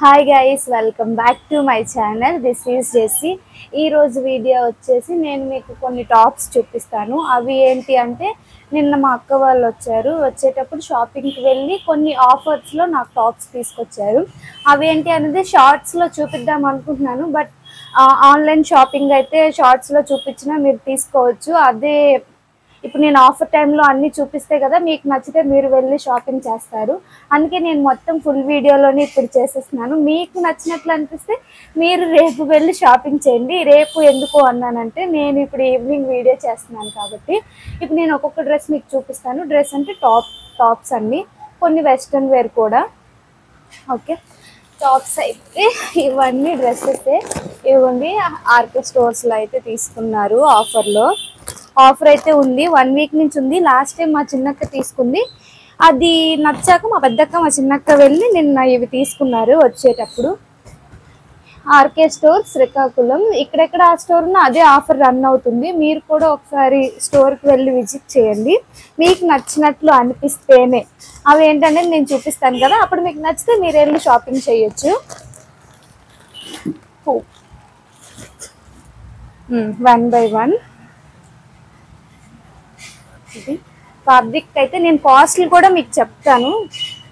Hi guys, welcome back to my channel. This is Jessie. ఈరోజు video వచ్చేసి నేను మీకు కొన్ని టాప్స్ చూపిస్తాను. అవి ఏంటి అంటే, నిన్న మా అక్క వాళ్ళు వచ్చేటప్పుడు షాపింగ్కి వెళ్ళి కొన్ని ఆఫర్స్లో నాకు టాప్స్ తీసుకొచ్చారు. అవి ఏంటి అనేది షార్ట్స్లో చూపిద్దాం అనుకుంటున్నాను. బట్ ఆన్లైన్ షాపింగ్ అయితే షార్ట్స్లో చూపించినా మీరు తీసుకోవచ్చు. అదే ఇప్పుడు నేను ఆఫర్ టైంలో అన్నీ చూపిస్తే కదా మీకు నచ్చితే మీరు వెళ్ళి షాపింగ్ చేస్తారు. అందుకే నేను మొత్తం ఫుల్ వీడియోలోనే ఇప్పుడు చేసేస్తున్నాను. మీకు నచ్చినట్లు అనిపిస్తే మీరు రేపు వెళ్ళి షాపింగ్ చేయండి. రేపు ఎందుకు అన్నానంటే, నేను ఇప్పుడు ఈవినింగ్ వీడియో చేస్తున్నాను కాబట్టి ఇప్పుడు నేను ఒక్కొక్క డ్రెస్ మీకు చూపిస్తాను. డ్రెస్ అంటే టాప్స్ అన్నీ, కొన్ని వెస్ట్రన్ వేర్ కూడా. ఓకే, టాప్స్ అయితే ఇవన్నీ డ్రెస్సెస్ ఇవ్వండి. ఆర్కే స్టోర్స్లో అయితే తీసుకున్నారు. ఆఫర్ అయితే ఉంది, 1 వీక్ నుంచి ఉంది. లాస్ట్ టైం మా చిన్నక్క తీసుకుంది, అది నచ్చాక మా పెద్దక్క మా చిన్నక్క వెళ్ళి నిన్న ఇవి తీసుకున్నారు వచ్చేటప్పుడు. RK store Srikakulam. ఇక్కడెక్కడ ఆ స్టోర్ ఉన్నా అదే ఆఫర్ రన్ అవుతుంది. మీరు కూడా ఒకసారి స్టోర్కి వెళ్ళి విజిట్ చేయండి. మీకు నచ్చినట్లు అనిపిస్తేనే, అవి ఏంటంటే నేను చూపిస్తాను కదా, అప్పుడు మీకు నచ్చితే మీరు వెళ్ళి షాపింగ్ చేయొచ్చు. 1 by 1 ఇది ఫ్యాబ్రిక్ అయితే నేను కాస్ట్లు కూడా మీకు చెప్తాను.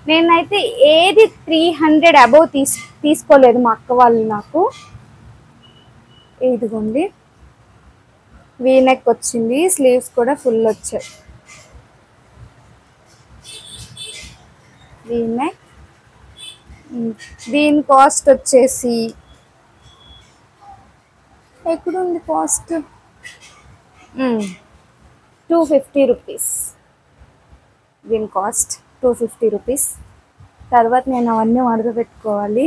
నేనైతే ఏది 300 అబౌవ్ తీసుకోలేదు. మా అక్క వాళ్ళు నాకు ఇదిగోండి, వీనెక్ వచ్చింది, స్లీవ్స్ కూడా ఫుల్ వచ్చాయి. వీనెక్, దీని కాస్ట్ వచ్చేసి ఎక్కడుంది కాస్ట్, 250 రూపీస్. దీని కాస్ట్ 250 రూపీస్. తర్వాత నేను అవన్నీ మడత పెట్టుకోవాలి.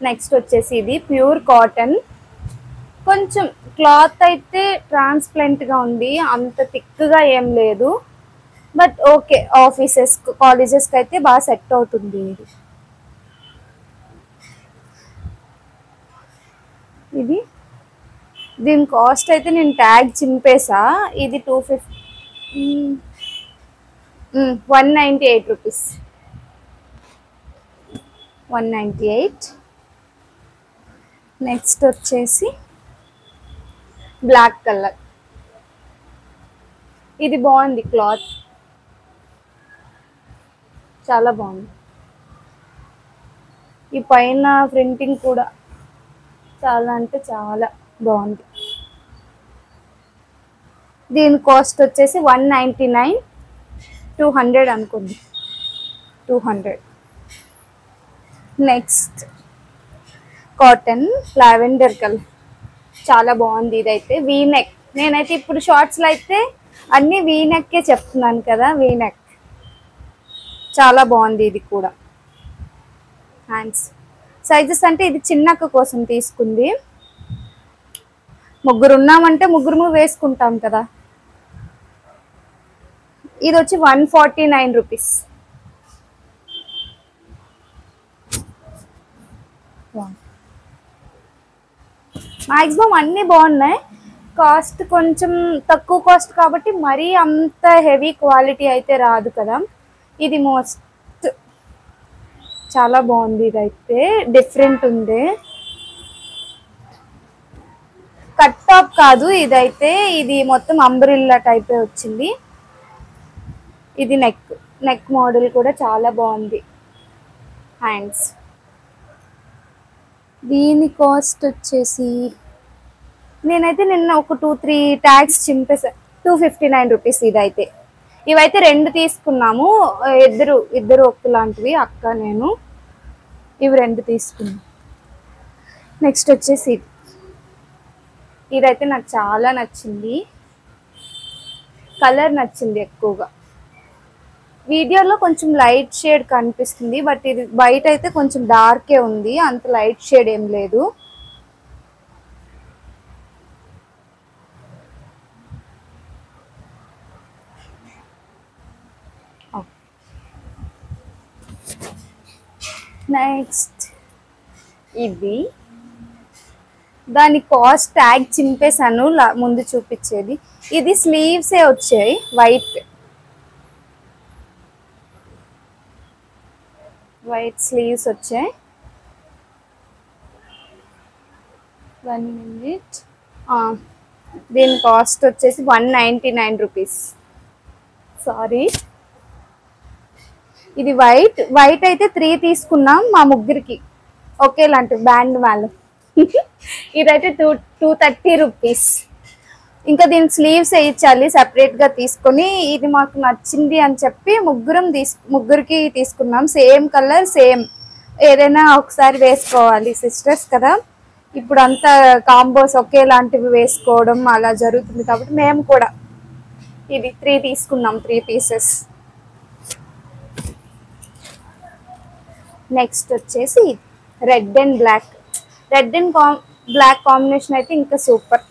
నెక్స్ట్ వచ్చేసి ఇది ప్యూర్ కాటన్. కొంచెం క్లాత్ అయితే ట్రాన్స్పరెంట్గా ఉంది, అంత థిక్గా ఏం లేదు. బట్ ఓకే, ఆఫీసెస్ కాలేజెస్కి అయితే బాగా సెట్ అవుతుంది ఇది. దీని కాస్ట్ అయితే నేను ట్యాగ్ చింపేసా. ఇది 198 రూపీస్. 198. నెక్స్ట్ వచ్చేసి బ్లాక్ కలర్. ఇది బాగుంది, క్లాత్ చాలా బాగుంది. ఈ పైన ప్రింటింగ్ కూడా చాలా అంటే చాలా బాగుంది. దీని కాస్ట్ వచ్చేసి 199, 200 అనుకుంది, 200. నెక్స్ట్ కాటన్ లావెండర్ కలర్, చాలా బాగుంది. ఇదైతే వీనెక్. నేనైతే ఇప్పుడు షార్ట్స్లో అయితే అన్నీ వీనెక్కే చెప్తున్నాను కదా. వీనెక్ చాలా బాగుంది. ఇది కూడా హ్యాండ్స్ సైజెస్ అంటే ఇది చిన్నక్క కోసం తీసుకుంది. ముగ్గురు ఉన్నామంటే ముగ్గురు వేసుకుంటాం కదా. ఇది వచ్చి 149 రూపీస్. మ్యాక్సిమం అన్నీ బాగున్నాయి. కాస్ట్ కొంచెం తక్కువ కాస్ట్ కాబట్టి మరీ అంత హెవీ క్వాలిటీ అయితే రాదు కదా. ఇది మోస్ట్ చాలా బాగుంది. ఇదైతే డిఫరెంట్ ఉంది. కట్ టాప్ కాదు ఇదైతే, ఇది మొత్తం అంబ్రిల్లా టైపే వచ్చింది. ఇది నెక్ మోడల్ కూడా చాలా బాగుంది. హ్యాండ్స్. దీని కాస్ట్ వచ్చేసి నేనైతే నిన్న ఒక 2-3 ట్యాగ్స్ చింపేసా. 259 రూపీస్. ఇదైతే ఇవైతే 2 తీసుకున్నాము. ఇద్దరు ఒక్కలాంటివి, అక్క నేను. ఇవి 2 తీసుకున్నాం. నెక్స్ట్ వచ్చేసి ఇదైతే నాకు చాలా నచ్చింది. కలర్ నచ్చింది ఎక్కువగా. వీడియోలో కొంచెం లైట్ షేడ్ కనిపిస్తుంది, బట్ ఇది బయట అయితే కొంచెం డార్కే ఉంది, అంత లైట్ షేడ్ ఏం లేదు. నెక్స్ట్ ఇది, దాని కాస్ట్ ట్యాగ్ చింపేశాను ముందు చూపించేది. ఇది స్లీవ్సే వచ్చాయి వైట్. వైట్ స్లీవ్స్ వచ్చాయి. 1 minute. దీని కాస్ట్ వచ్చేసి 199 రూపీస్. సారీ, ఇది వైట్ వైట్ అయితే 3 తీసుకున్నాం మా ముగ్గురికి ఒకేలాంటి బ్యాండ్ వాళ్ళు. ఇదైతే 230 రూపీస్. ఇంకా దీని స్లీవ్స్ వేయించాలి సెపరేట్గా తీసుకొని. ఇది మాకు నచ్చింది అని చెప్పి ముగ్గురికి తీసుకున్నాం. సేమ్ కలర్ సేమ్, ఏదైనా ఒకసారి వేసుకోవాలి, సిస్టర్స్ కదా, ఇప్పుడు అంతా కాంబోస్ ఒకేలాంటివి వేసుకోవడం అలా జరుగుతుంది కాబట్టి మేము కూడా ఇది 3 తీసుకున్నాం, 3 పీసెస్. నెక్స్ట్ వచ్చేసి red and black. Red and black combination అయితే ఇంకా సూపర్.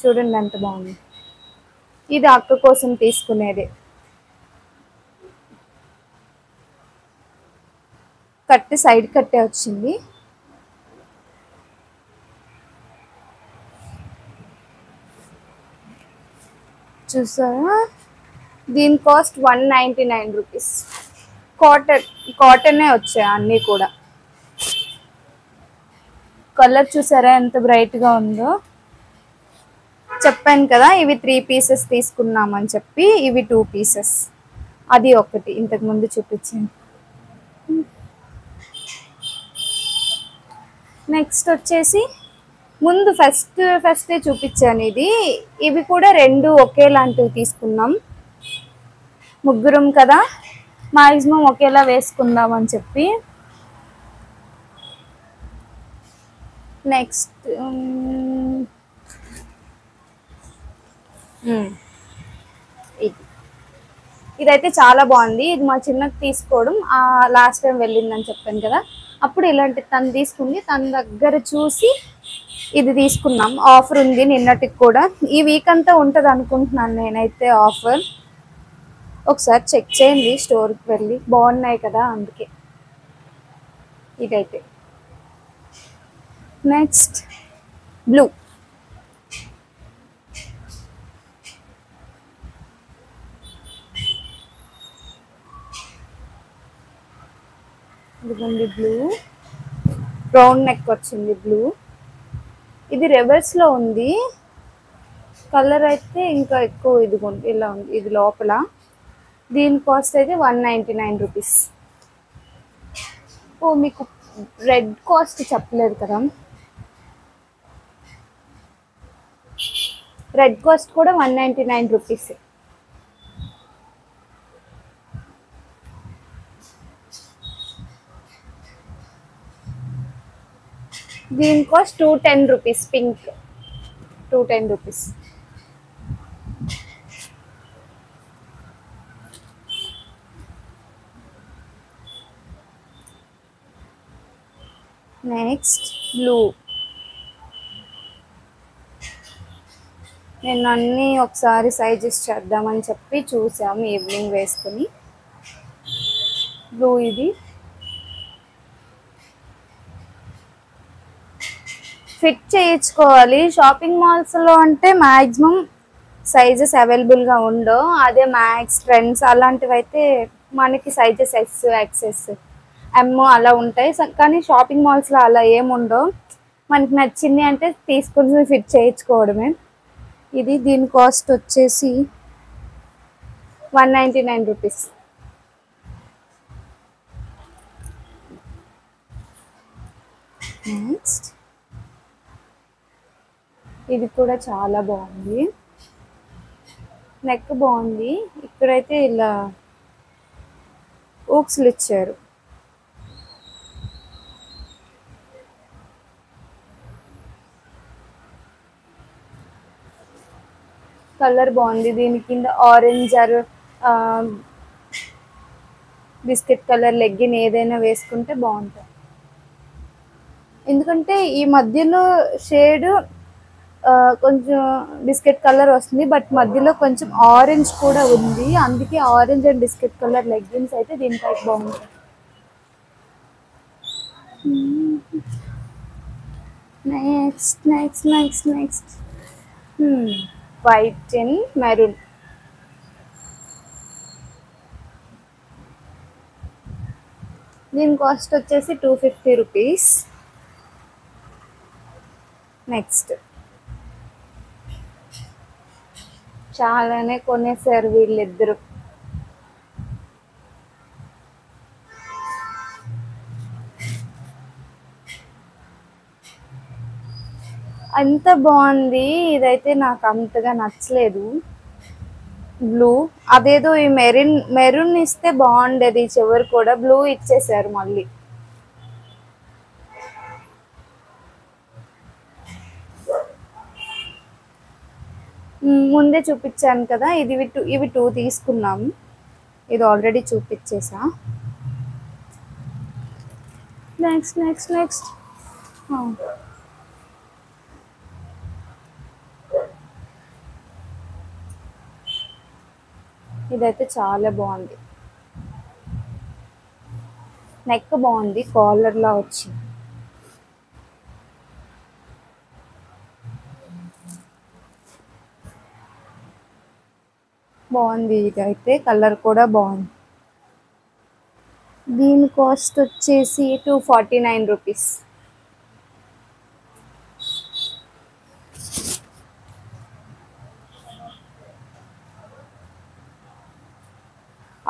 చూడండి ఎంత బాగుంది. ఇది అక్క కోసం తీసుకునేది. కట్టు సైడ్ కట్టే వచ్చింది. చూసారా, దీని కాస్ట్ 199 రూపీస్. కాటనే వచ్చాయి అన్నీ కూడా. కలర్ చూసారా ఎంత బ్రైట్గా ఉందో. చెప్పాను కదా ఇవి 3 పీసెస్ తీసుకున్నామని చెప్పి. ఇవి 2 పీసెస్, అది ఒకటి ఇంతకు ముందు చూపించాను. నెక్స్ట్ వచ్చేసి ముందు ఫస్టే చూపించాను ఇది. ఇవి కూడా 2 ఒకేలాంటివి తీసుకున్నాం. ముగ్గురం కదా, మాక్సిమం ఒకేలా వేసుకుందాం అని చెప్పి. నెక్స్ట్ ఇదైతే చాలా బాగుంది. ఇది మా చిన్నకి తీసుకోవడం, లాస్ట్ టైం వెళ్ళిందని చెప్పాను కదా, అప్పుడు ఇలాంటి తను తీసుకుంది. తన దగ్గర చూసి ఇది తీసుకున్నాం. ఆఫర్ ఉంది నిన్నటికి కూడా. ఈ వీక్ అంతా ఉంటుంది అనుకుంటున్నాను నేనైతే ఆఫర్. ఒకసారి చెక్ చేయండి స్టోర్కి వెళ్ళి, బాగున్నాయి కదా అందుకే. ఇదైతే నెక్స్ట్ బ్లూ. ఇదిగోండి బ్లూ, రౌండ్ నెక్ వచ్చింది బ్లూ. ఇది రివర్స్లో ఉంది. కలర్ అయితే ఇంకా ఎక్కువ ఇదిగోండి ఇలా ఉంది. ఇది లోపల. దీని కాస్ట్ అయితే 199 రూపీస్. ఓ, మీకు రెడ్ కాస్ట్ చెప్పలేదు కదా. రెడ్ కాస్ట్ కూడా 199 రూపీస్. దీని cost 210 rupees. Pink 210 rupees. Next blue. నేను అన్నీ ఒకసారి సైజెస్ చేద్దామని చెప్పి చూసాము ఈవినింగ్ వేసుకొని. బ్లూ ఇది ఫిట్ చేయించుకోవాలి. షాపింగ్ మాల్స్లో అంటే మ్యాక్సిమం సైజెస్ అవైలబుల్గా ఉండవు. అదే మ్యాక్స్, ట్రెండ్స్ అలాంటివి అయితే మనకి సైజెస్ ఎస్, ఎక్స్ఎస్, ఎమ్ అలా ఉంటాయి. కానీ షాపింగ్ మాల్స్లో అలా ఏముండవు. మనకి నచ్చింది అంటే తీసుకొని ఫిట్ చేయించుకోవడమే. ఇది దీని కాస్ట్ వచ్చేసి 199 రూపీస్. నెక్స్ట్ ఇది కూడా చాలా బాగుంది. నెక్ బాగుంది. ఇక్కడైతే ఇలా ఊక్స్లు ఇచ్చారు. కలర్ బాగుంది. దీని కింద orange are biscuit colour legging ఏదైనా వేసుకుంటే బాగుంటుంది. ఎందుకంటే ఈ మధ్యలో షేడ్ కొంచెం బిస్కెట్ కలర్ వస్తుంది, బట్ మధ్యలో కొంచెం ఆరెంజ్ కూడా ఉంది. అందుకే orange and biscuit colour leggings అయితే దీనిపైకి బాగుంటుంది. Next next next next white and maroon. దీని కాస్ట్ వచ్చేసి 250 రూపీస్. నెక్స్ట్ చాలానే కొనేసారు వీళ్ళిద్దరు. అంత బాగుంది, ఇదైతే నాకు అంతగా నచ్చలేదు. బ్లూ అదేదో ఈ మెరూన్ ఇస్తే బాగుండేది, చివరి కూడా బ్లూ ఇచ్చేసారు మళ్ళీ. ముందే చూపించాను కదా, ఇవి టూ తీసుకున్నాము. ఇది ఆల్రెడీ చూపించేసా. నెక్స్ట్ నెక్స్ట్ నెక్స్ట్ ఇదైతే చాలా బాగుంది. నెక్ బాగుంది, కాలర్లా వచ్చింది. బాగుంది, ఇదైతే కలర్ కూడా బాగుంది. దీని కాస్ట్ వచ్చేసి 249 రూపీస్.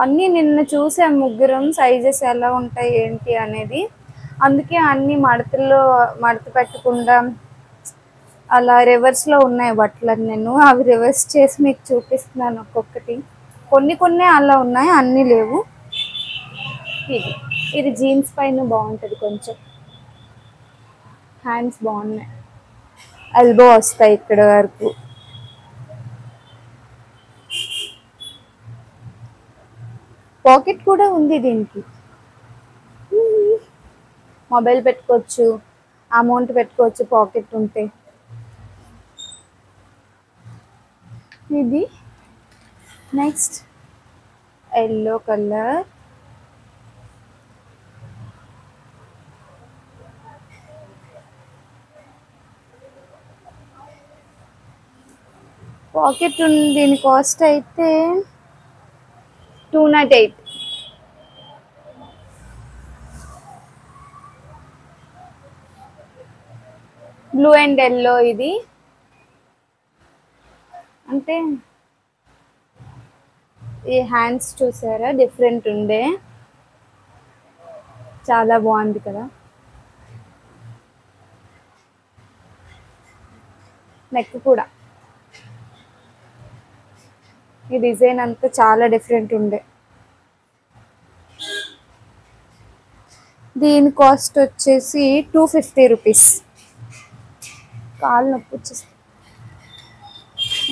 అన్నీ నిన్న చూసాం ముగ్గురం, సైజెస్ ఎలా ఉంటాయి ఏంటి అనేది. అందుకే అన్నీ మడత పెట్టకుండా అలా రివర్స్లో ఉన్నాయి బట్టలు. నేను అవి రివర్స్ చేసి మీకు చూపిస్తున్నాను ఒక్కొక్కటి. కొన్ని అలా ఉన్నాయి, అన్నీ లేవు. ఇది జీన్స్ పైన బాగుంటుంది, కొంచెం హ్యాండ్స్ బాగున్నాయి, ఎల్బో వస్తాయి ఇక్కడ వరకు. పాకెట్ కూడా ఉంది దీనికి, మొబైల్ పెట్టుకోవచ్చు, అమౌంట్ పెట్టుకోవచ్చు పాకెట్ ఉంటే. ఇది నెక్స్ట్ ఎల్లో కలర్. పాకెట్ ఉంది, దీని కాస్ట్ అయితే 208. Blue and yellow. ఇది అంటే ఈ హ్యాండ్స్ చూసారా, డిఫరెంట్ ఉండే, చాలా బాగుంది కదా. నెక్ కూడా ఈ డిజైన్ అంతా చాలా డిఫరెంట్ ఉండే. దీని కాస్ట్ వచ్చేసి 250 రూపీస్. కాళ్ళు నొప్పి వచ్చేసి.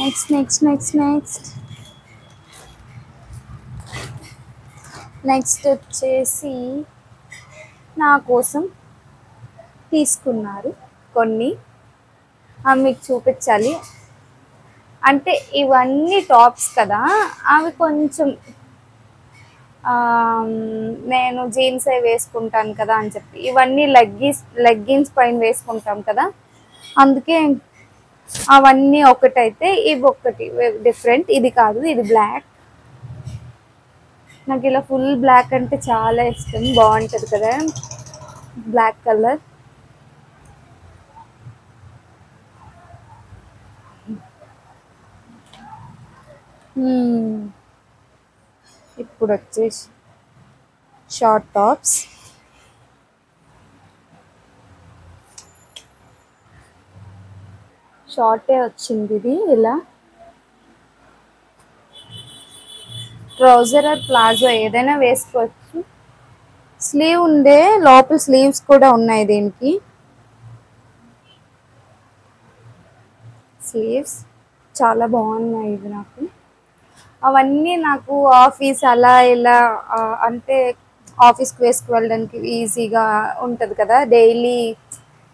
Next next next next next వచ్చేసి నా కోసం తీసుకున్నారు కొన్ని, మీకు చూపించాలి. అంటే ఇవన్నీ టాప్స్ కదా, అవి కొంచెం నేను జీన్స్ అవి వేసుకుంటాను కదా అని చెప్పి, ఇవన్నీ లెగ్గిన్స్ పైన వేసుకుంటాం కదా, అందుకే అవన్నీ ఒకటైతే ఇవి ఒకటి డిఫరెంట్. ఇది కాదు, ఇది బ్లాక్. నాకు ఇలా ఫుల్ బ్లాక్ అంటే చాలా ఇష్టం, బాగుంటుంది కదా బ్లాక్ కలర్. ఇప్పుడు వచ్చేసి షార్ట్ టాప్స్. షార్టే వచ్చింది ఇది. ఇలా ట్రౌజర్ ఆర్ ప్లాజో ఏదైనా వేసుకోవచ్చు. స్లీవ్ ఉండే, లోపల స్లీవ్స్ కూడా ఉన్నాయి దీనికి. స్లీవ్స్ చాలా బాగున్నాయి ఇవి నాకు. అవన్నీ నాకు ఆఫీస్ అలా ఇలా అంటే ఆఫీస్కి వేసుకు వెళ్ళడానికి ఈజీగా ఉంటుంది కదా, డైలీ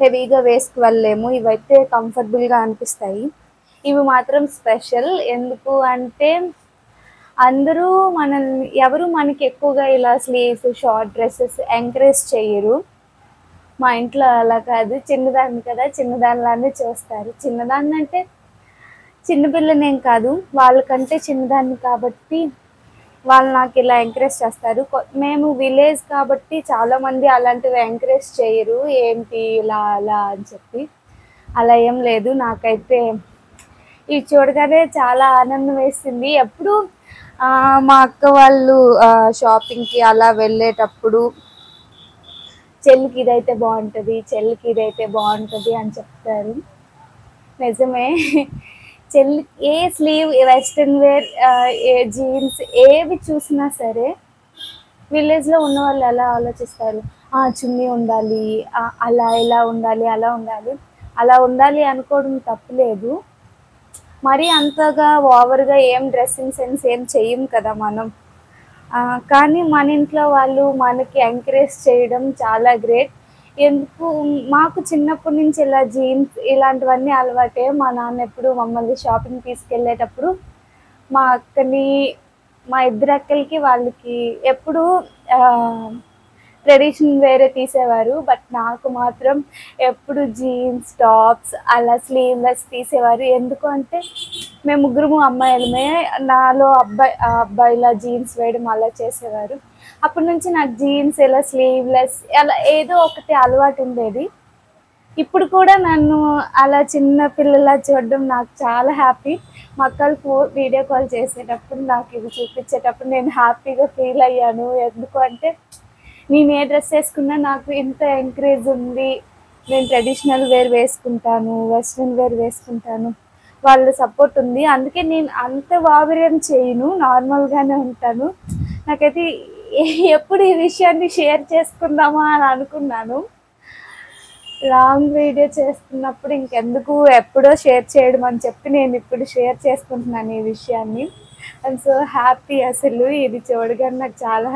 హెవీగా వేసుకు వెళ్ళలేము. ఇవైతే కంఫర్టబుల్గా అనిపిస్తాయి. ఇవి మాత్రం స్పెషల్. ఎందుకు అంటే అందరూ ఎవరు మనకి ఎక్కువగా ఇలా స్లీవ్స్ షార్ట్ డ్రెస్సెస్ ఎంకరేజ్ చేయరు. మా ఇంట్లో అలా కాదు, చిన్నదాన్ని కదా చిన్నదానిలానే చూస్తారు. చిన్నదాన్ని అంటే చిన్నపిల్లనేం కాదు, వాళ్ళకంటే చిన్నదాన్ని కాబట్టి వాళ్ళు నాకు ఇలా ఎంకరేజ్ చేస్తారు. మేము విలేజ్ కాబట్టి చాలామంది అలాంటివి ఎంకరేజ్ చేయరు, ఏంటి ఇలా అలా అని చెప్పి. అలా ఏం లేదు. నాకైతే ఇవి చూడగానే చాలా ఆనందం వేసింది. ఎప్పుడు మా అక్క వాళ్ళు షాపింగ్కి అలా వెళ్ళేటప్పుడు చెల్లికి ఇదైతే బాగుంటుంది, చెల్లికి ఇదైతే బాగుంటుంది అని చెప్తారు. నిజమే. చెల్లి ఏ స్లీవ్, వెస్ట్రన్ వేర్, ఏ జీన్స్ ఏవి చూసినా సరే విలేజ్లో ఉన్న వాళ్ళు ఎలా ఆలోచిస్తారు, చున్నీ ఉండాలి, అలా ఇలా ఉండాలి, అలా ఉండాలి. అలా ఉండాలి అనుకోవడం తప్పులేదు. మరీ అంతగా ఓవర్గా ఏం డ్రెస్సింగ్ సెన్స్ ఏం చెయ్యం కదా మనం. కానీ మన ఇంట్లో వాళ్ళు మనకి ఎంకరేజ్ చేయడం చాలా గ్రేట్. ఎందుకు మాకు చిన్నప్పటి నుంచి ఇలా జీన్స్ ఇలాంటివన్నీ అలవాటే. మా నాన్న ఎప్పుడు మమ్మల్ని షాపింగ్ తీసుకెళ్ళేటప్పుడు మా అక్కని, మా ఇద్దరు అక్కలకి వాళ్ళకి ఎప్పుడు ట్రెడిషనల్ వేరే తీసేవారు. బట్ నాకు మాత్రం ఎప్పుడు జీన్స్ టాప్స్ అలా స్లీవ్లెస్ తీసేవారు. ఎందుకు అంటే మేము ముగ్గురు అమ్మాయిలమే, నాలో అబ్బాయిలా జీన్స్ వేయడం అలా చేసేవారు. అప్పటి నుంచి నాకు జీన్స్ ఇలా స్లీవ్లెస్ అలా ఏదో ఒకటి అలవాటు ఉండేది. ఇప్పుడు కూడా నన్ను అలా చిన్న పిల్లలా చూడడం నాకు చాలా హ్యాపీ. మా అక్కలు వీడియో కాల్ చేసేటప్పుడు నాకు ఇది చూపించేటప్పుడు నేను హ్యాపీగా ఫీల్ అయ్యాను. ఎందుకు అంటే నేను ఏ డ్రెస్ వేసుకున్నా నాకు ఇంత ఎంకరేజ్ ఉంది. నేను ట్రెడిషనల్ వేర్ వేసుకుంటాను, వెస్ట్రన్ వేర్ వేసుకుంటాను, వాళ్ళ సపోర్ట్ ఉంది. అందుకే నేను అంత వావిర్యం చేయను, నార్మల్గానే ఉంటాను. నాకైతే ఎప్పుడు ఈ విషయాన్ని షేర్ చేసుకుందామా అని అనుకున్నాను. లాంగ్ వీడియో చేస్తున్నప్పుడు ఇంకెందుకు ఎప్పుడో షేర్ చేయడం అని చెప్పి నేను ఇప్పుడు షేర్ చేసుకుంటున్నాను ఈ విషయాన్ని. I'm so happy. అసలు ఇది చూడగానే నాకు చాలా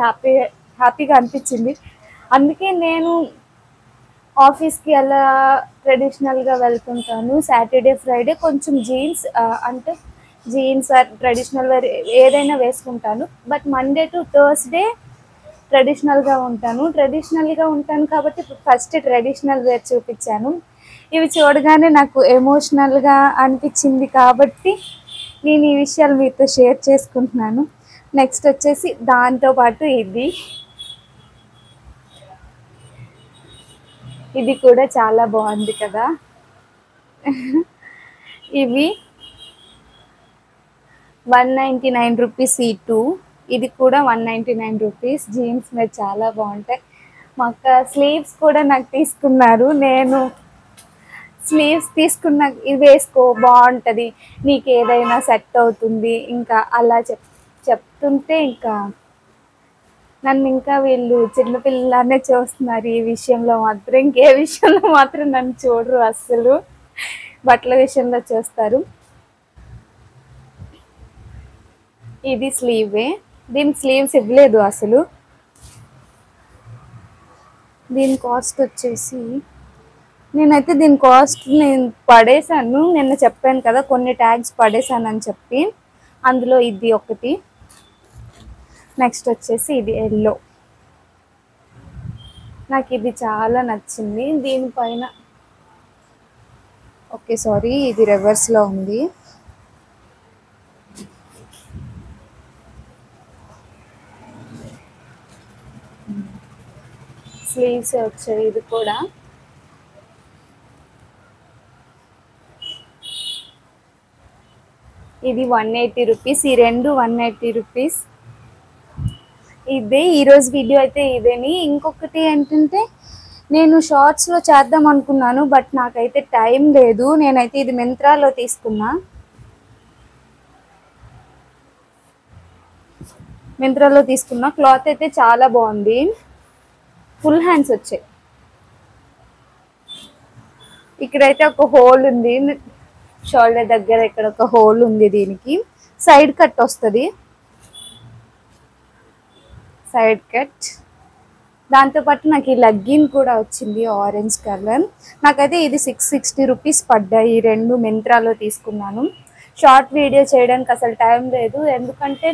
హ్యాపీగా అనిపించింది. అందుకే నేను ఆఫీస్కి అలా ట్రెడిషనల్గా వెళ్తుంటాను. సాటర్డే ఫ్రైడే కొంచెం జీన్స్, అంటే జీన్స్ ట్రెడిషనల్ వేర్ ఏదైనా వేసుకుంటాను. బట్ మండే టు థర్స్డే ట్రెడిషనల్గా ఉంటాను కాబట్టి ఫస్ట్ ట్రెడిషనల్ వేర్ చూపించాను. ఇవి చూడగానే నాకు ఎమోషనల్గా అనిపించింది కాబట్టి నేను ఈ విషయాలు మీతో షేర్ చేసుకుంటున్నాను. నెక్స్ట్ వచ్చేసి దాంతోపాటు ఇది కూడా చాలా బాగుంది కదా. ఇవి 199 రూపీస్ ఈ టూ. ఇది కూడా 199 రూపీస్. జీన్స్ మీద చాలా బాగుంటాయి. మా అక్క స్లీవ్స్ కూడా నాకు తీసుకున్నారు. నేను స్లీవ్స్ తీసుకున్న ఇది వేసుకో బాగుంటుంది, నీకు ఏదైనా సెట్ అవుతుంది ఇంకా అలా చెప్తుంటే ఇంకా నన్ను ఇంకా వీళ్ళు చిన్నపిల్లలానే చూస్తున్నారు. ఈ విషయంలో మాత్రం, ఇంకే విషయంలో మాత్రం నన్ను చూడరు అస్సలు, బట్టల విషయంలో చూస్తారు. ఇది స్లీవే. దీని స్లీవ్స్ ఇవ్వలేదు అసలు. దీని కాస్ట్ వచ్చేసి నేనైతే దీని కాస్ట్ నేను పడేసాను. నిన్న చెప్పాను కదా కొన్ని ట్యాగ్స్ పడేసాను అని చెప్పి, అందులో ఇది ఒకటి. నెక్స్ట్ వచ్చేసి ఇది ఎల్లో. నాకు ఇది చాలా నచ్చింది. దీనిపైన ఓకే సారీ ఇది రివర్స్లో ఉంది. స్లీవ్స్ వచ్చాయి. ఇది కూడా ఇది 180 రూపీస్. ఈ రెండు 180 రూపీస్. ఇదే ఈరోజు వీడియో అయితే ఇదేని. ఇంకొకటి ఏంటంటే నేను షార్ట్స్లో చేద్దాం అనుకున్నాను, బట్ నాకైతే టైం లేదు. నేనైతే ఇది మింత్రాలో తీసుకున్నా. క్లాత్ అయితే చాలా బాగుంది. ఫుల్ హ్యాండ్స్ వచ్చాయి. ఇక్కడైతే ఒక హోల్ ఉంది, షోల్డర్ దగ్గర ఇక్కడ ఒక హోల్ ఉంది. దీనికి సైడ్ కట్ వస్తుంది, సైడ్ కట్. దాంతోపాటు నాకు ఈ లెగ్గిన్ కూడా వచ్చింది ఆరెంజ్ కలర్. నాకైతే ఇది 660 రూపీస్ పడ్డాయి. ఈ రెండు మింత్రాలో తీసుకున్నాను. షార్ట్ వీడియో చేయడానికి అసలు టైం లేదు, ఎందుకంటే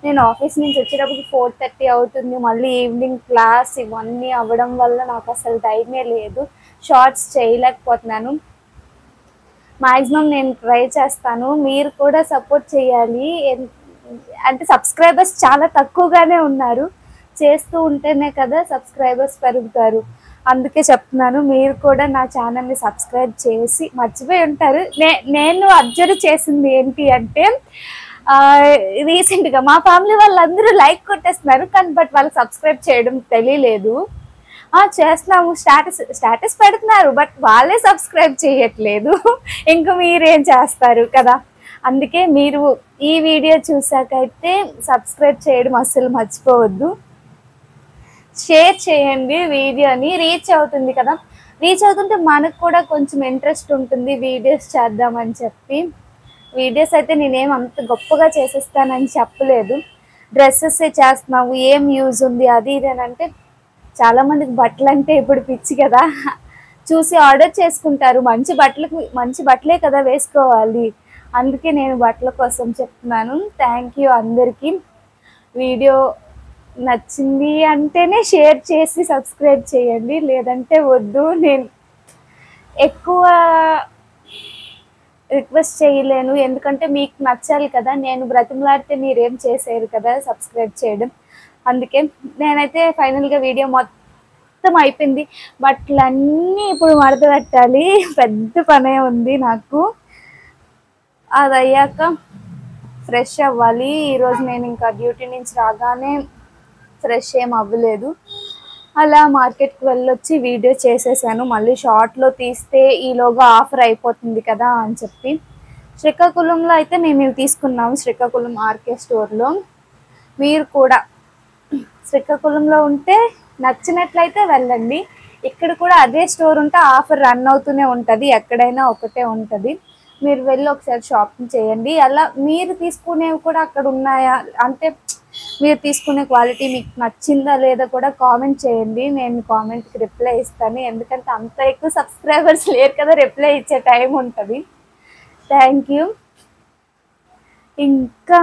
నేను ఆఫీస్ నుంచి వచ్చేటప్పుడు 4:30 అవుతుంది. మళ్ళీ ఈవినింగ్ క్లాస్ ఇవన్నీ అవ్వడం వల్ల నాకు అసలు టైమే లేదు. షార్ట్స్ చేయలేకపోతున్నాను. మ్యాక్సిమం నేను ట్రై చేస్తాను, మీరు కూడా సపోర్ట్ చేయాలి. అంటే సబ్స్క్రైబర్స్ చాలా తక్కువగానే ఉన్నారు. చేస్తూ ఉంటేనే కదా సబ్స్క్రైబర్స్ పెరుగుతారు. అందుకే చెప్తున్నాను, మీరు కూడా నా ఛానల్ని సబ్స్క్రైబ్ చేసి, మర్చిపోయి ఉంటారు. నేను అబ్జర్వ్ చేసింది ఏంటి అంటే రీసెంట్గా మా ఫ్యామిలీ వాళ్ళందరూ లైక్ కొట్టేస్తున్నారు, కానీ బట్ వాళ్ళు సబ్స్క్రైబ్ చేయడం తెలియలేదు. చేస్తున్నాము, స్టేటస్ పెడుతున్నారు, బట్ వాళ్ళే సబ్స్క్రైబ్ చేయట్లేదు. ఇంకా మీరేం చేస్తారు కదా. అందుకే మీరు ఈ వీడియో చూసాకైతే సబ్స్క్రైబ్ చేయడం అస్సలు మర్చిపోవద్దు. షేర్ చేయండి, వీడియోని రీచ్ అవుతుంది కదా. రీచ్ అవుతుంటే మనకు కూడా కొంచెం ఇంట్రెస్ట్ ఉంటుంది వీడియోస్ చేద్దామని చెప్పి. వీడియోస్ అయితే నేనేం అంత గొప్పగా చేసేస్తానని చెప్పలేదు. డ్రెస్సెస్ చేస్తున్నావు, ఏం యూజ్ ఉంది అది ఇది అని అంటే, చాలామందికి బట్టలు అంటే ఇప్పుడు పిచ్చి కదా, చూసి ఆర్డర్ చేసుకుంటారు. మంచి బట్టలే కదా వేసుకోవాలి. అందుకే నేను బట్టల కోసం చెప్తున్నాను. థ్యాంక్ యూ అందరికీ. వీడియో నచ్చింది అంటేనే షేర్ చేసి సబ్స్క్రైబ్ చేయండి, లేదంటే వద్దు. నేను ఎక్కువ రిక్వెస్ట్ చేయలేను, ఎందుకంటే మీకు నచ్చాలి కదా. నేను బ్రతిమలాడితే మీరేం చేసేరు కదా సబ్స్క్రైబ్ చేయడం. అందుకే నేనైతే ఫైనల్గా వీడియో మొత్తం అయిపోయింది. బట్టలన్నీ ఇప్పుడు మడత పెట్టాలి, పెద్ద పనే ఉంది నాకు. అది అయ్యాక ఫ్రెష్ అవ్వాలి. ఈరోజు నేను ఇంకా డ్యూటీ నుంచి రాగానే ఫ్రెష్ ఏం అవ్వలేదు, అలా మార్కెట్కి వెళ్ళొచ్చి వీడియో చేసేసాను. మళ్ళీ షార్ట్లో తీస్తే ఈలోగా ఆఫర్ అయిపోతుంది కదా అని చెప్పి. శ్రీకాకుళంలో అయితే మేము ఇవి తీసుకున్నాము, శ్రీకాకుళం ఆర్కే స్టోర్లో. మీరు కూడా శ్రీకాకుళంలో ఉంటే నచ్చినట్లయితే వెళ్ళండి. ఇక్కడ కూడా అదే స్టోర్ ఉంటే ఆఫర్ రన్ అవుతూనే ఉంటుంది, ఎక్కడైనా ఒకటే ఉంటుంది. మీరు వెళ్ళి ఒకసారి షాపింగ్ చేయండి. అలా మీరు తీసుకునేవి కూడా అక్కడ ఉన్నాయా అంటే, మీరు తీసుకునే క్వాలిటీ మీకు నచ్చిందా లేదా కూడా కామెంట్ చేయండి. నేను కామెంట్కి రిప్లై ఇస్తాను, ఎందుకంటే అంత ఎక్కువ సబ్స్క్రైబర్స్ లేరు కదా రిప్లై ఇచ్చే టైం ఉంటుంది. Thank you. ఇంకా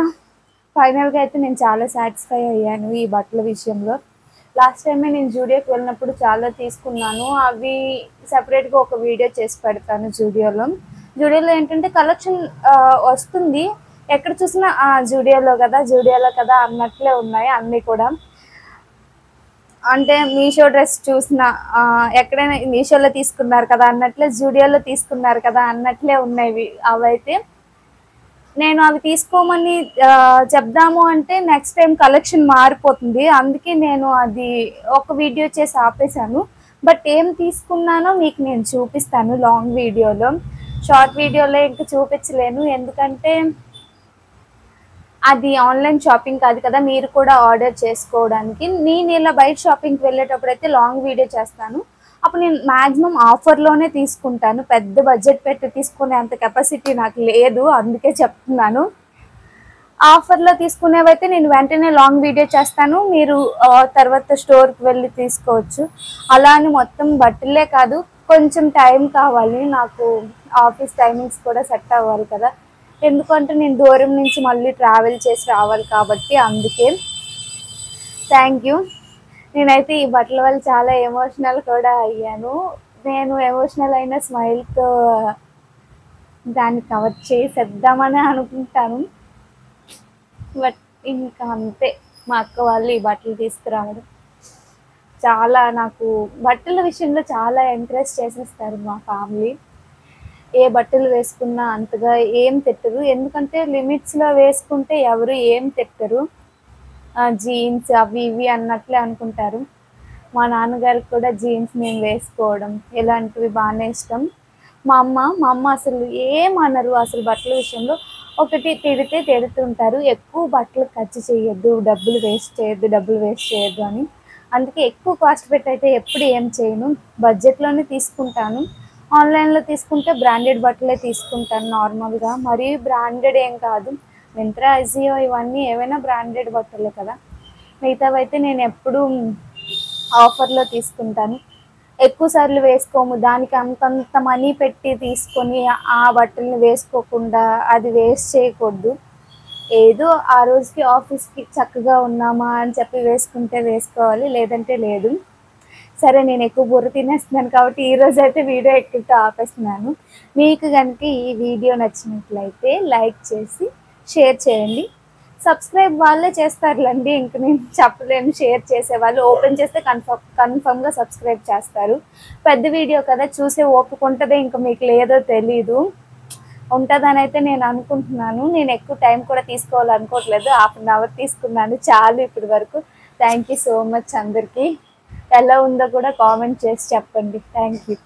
ఫైనల్గా అయితే నేను చాలా సాటిస్ఫై అయ్యాను ఈ బట్టల విషయంలో. లాస్ట్ టైమే నేను జూడియోకి వెళ్ళినప్పుడు చాలా తీసుకున్నాను. అవి సపరేట్గా ఒక వీడియో చేసి పెడతాను. జూడియోలో ఏంటంటే కలెక్షన్ వస్తుంది, ఎక్కడ చూసినా జూడియోలో కదా అన్నట్లే ఉన్నాయి అన్నీ కూడా. అంటే మీషో డ్రెస్ చూసిన ఎక్కడైనా మీషోలో తీసుకున్నారు కదా అన్నట్లే, జూడియోలో తీసుకున్నారు కదా అన్నట్లే ఉన్నాయి. అవైతే నేను అవి తీసుకోమని చెప్దాము అంటే నెక్స్ట్ టైం కలెక్షన్ మారిపోతుంది. అందుకే నేను అది ఒక వీడియో చేసి ఆపేశాను. బట్ ఏం తీసుకున్నానో మీకు నేను చూపిస్తాను లాంగ్ వీడియోలో. షార్ట్ వీడియోలో ఇంకా చూపించలేను, ఎందుకంటే అది ఆన్లైన్ షాపింగ్ కాదు కదా, మీరు కూడా ఆర్డర్ చేసుకోవడానికి. నేను ఇలా బయట షాపింగ్కి వెళ్ళేటప్పుడు అయితే లాంగ్ వీడియో చేస్తాను. అప్పుడు నేను మ్యాక్సిమం ఆఫర్లోనే తీసుకుంటాను, పెద్ద బడ్జెట్ పెట్టి తీసుకునే అంత కెపాసిటీ నాకు లేదు, అందుకే చెప్తున్నాను. ఆఫర్లో తీసుకునేవైతే నేను వెంటనే లాంగ్ వీడియో చేస్తాను, మీరు తర్వాత స్టోర్కి వెళ్ళి తీసుకోవచ్చు. అలా అని మొత్తం బట్టలే కాదు, కొంచెం టైం కావాలి నాకు, ఆఫీస్ టైమింగ్స్ కూడా సెట్ అవ్వాలి కదా. ఎందుకంటే నేను దూరం నుంచి మళ్ళీ ట్రావెల్ చేసి రావాలి కాబట్టి. అందుకే థ్యాంక్ యూ. నేనైతే ఈ బట్టల వల్ల చాలా ఎమోషనల్ కూడా అయ్యాను. నేను ఎమోషనల్ అయిన స్మైల్తో దాన్ని కవర్ చేసేద్దామని అనుకుంటాను, బట్ ఇంకా అంతే. మా అక్క వాళ్ళు ఈ బట్టలు తీసుకురావడం చాలా, నాకు బట్టల విషయంలో చాలా ఎంకరేజ్ చేసేస్తారు మా ఫ్యామిలీ. ఏ బట్టలు వేసుకున్నా అంతగా ఏం తిట్టరు, ఎందుకంటే లిమిట్స్లో వేసుకుంటే ఎవరు ఏం తిట్టరు. జీన్స్ అవి ఇవి అన్నట్లే అనుకుంటారు. మా నాన్నగారికి కూడా జీన్స్ నేను వేసుకోవడం ఇలాంటివి బాగానే ఇష్టం. మా అమ్మ అసలు ఏమనరు అసలు బట్టల విషయంలో. ఒకటి తిడితే తిడుతుంటారు, ఎక్కువ బట్టలు ఖర్చు చేయొద్దు, డబ్బులు వేస్ట్ చేయొద్దు అని. అందుకే ఎక్కువ కాస్ట్ పెట్టి అయితే ఎప్పుడు ఏం చేయను, బడ్జెట్లోనే తీసుకుంటాను. ఆన్లైన్లో తీసుకుంటే బ్రాండెడ్ బట్టలే తీసుకుంటాను నార్మల్గా, మరీ బ్రాండెడ్ ఏం కాదు. మింత్రా, అజియో ఇవన్నీ ఏవైనా బ్రాండెడ్ బట్టలే కదా. మిగతావైతే నేను ఎప్పుడూ ఆఫర్లో తీసుకుంటాను. ఎక్కువ సార్లు వేసుకోము, దానికి అంతంత మనీ పెట్టి తీసుకొని ఆ బట్టల్ని వేసుకోకుండా అది వేస్ట్ చేయకూడదు. ఏదో ఆ రోజుకి ఆఫీస్కి చక్కగా ఉన్నామా అని చెప్పి వేసుకుంటే వేసుకోవాలి, లేదంటే లేదు. సరే, నేను ఎక్కువ బుర్ర తినేస్తున్నాను కాబట్టి ఈరోజు అయితే వీడియో ఎక్కువ ఆపేస్తున్నాను. మీకు కనుక ఈ వీడియో నచ్చినట్లయితే లైక్ చేసి షేర్ చేయండి, సబ్స్క్రైబ్ వాళ్ళే చేస్తారులేండి, ఇంక నేను చెప్పలేను. షేర్ చేసేవాళ్ళు ఓపెన్ చేస్తే కన్ఫర్మ్గా సబ్స్క్రైబ్ చేస్తారు. పెద్ద వీడియో కదా, చూసే ఓపిక ఉంటుందో ఇంకా మీకు లేదో తెలీదు. ఉంటుందని అయితే నేను అనుకుంటున్నాను. నేను ఎక్కువ టైం కూడా తీసుకోవాలనుకోవట్లేదు, 1/2 అవర్ తీసుకున్నాను చాలు ఇప్పటి వరకు. థ్యాంక్ యూ సో మచ్ అందరికీ. ఎలా ఉందో కూడా కామెంట్ చేసి చెప్పండి. Thank you.